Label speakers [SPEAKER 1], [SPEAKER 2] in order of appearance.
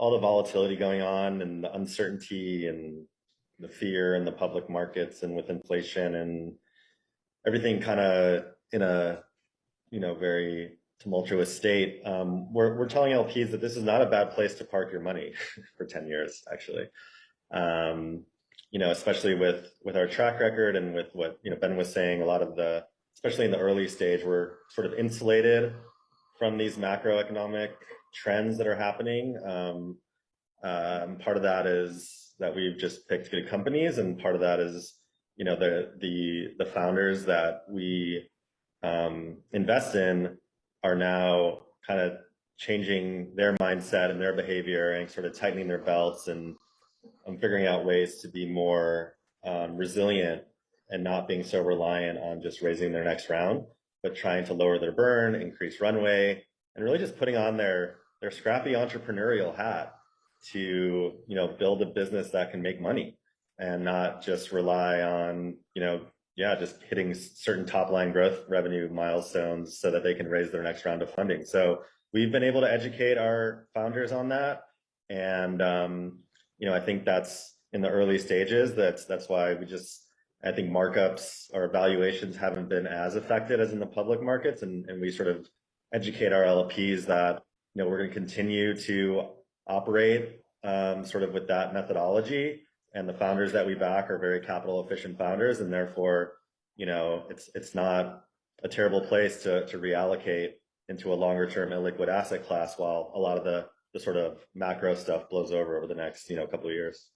[SPEAKER 1] all the volatility going on and the uncertainty and the fear in the public markets and with inflation and everything kind of in a, very tumultuous state, we're telling LPs that this is not a bad place to park your money for 10 years, actually. Especially with our track record and with what, Ben was saying, a lot of especially in the early stage, we're sort of insulated from these macroeconomic trends that are happening. Part of that is that we've just picked good companies, and part of that is, the founders that we invest in are now kind of changing their mindset and their behavior and sort of tightening their belts and figuring out ways to be more resilient and not being so reliant on just raising their next round, but trying to lower their burn, increase runway, and really just putting on their scrappy entrepreneurial hat to, build a business that can make money and not just rely on, just hitting certain top line growth revenue milestones so that they can raise their next round of funding. So we've been able to educate our founders on that. And, I think that's in the early stages. That's why I think markups or valuations haven't been as affected as in the public markets. And we sort of educate our LPs that, we're going to continue to operate sort of with that methodology. And the founders that we back are very capital efficient founders. And therefore, it's not a terrible place to reallocate into a longer term illiquid asset class while a lot of the sort of macro stuff blows over the next, couple of years.